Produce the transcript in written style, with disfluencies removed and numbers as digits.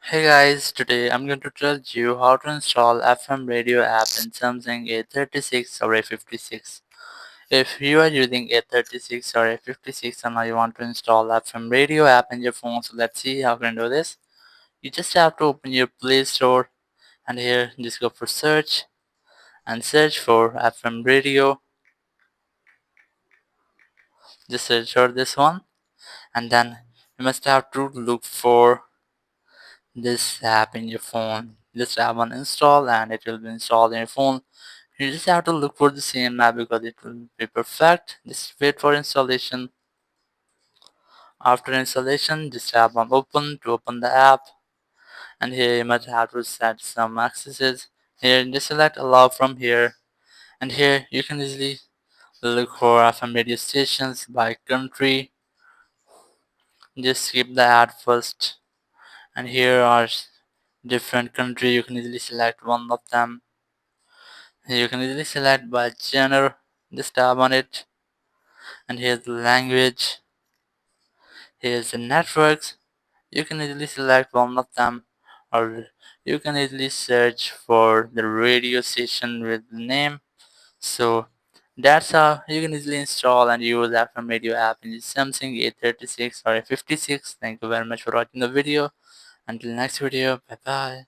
Hey guys, today I'm going to tell you how to install FM radio app in Samsung A36 or A56. If you are using A36 or A56 and now you want to install FM radio app in your phone, so let's see how you can do this. You just have to open your Play Store and here just go for search and search for FM radio. Just search for this one and then you must have to look for this app in your phone. Just have one install and it will be installed in your phone. You just have to look for the same app because it will be perfect. Just wait for installation. After installation, just have one open to open the app. And here you might have to set some accesses. Here just select allow from here. And here you can easily look for FM radio stations by country. Just skip the ad first. And here are different country. You can easily select one of them. You can easily select by genre. Just tap on it. And here's the language. Here's the networks. You can easily select one of them, or you can easily search for the radio station with the name. So that's how you can easily install and use FM radio app in the Samsung A36 or A56. Thank you very much for watching the video. Until next video, bye bye.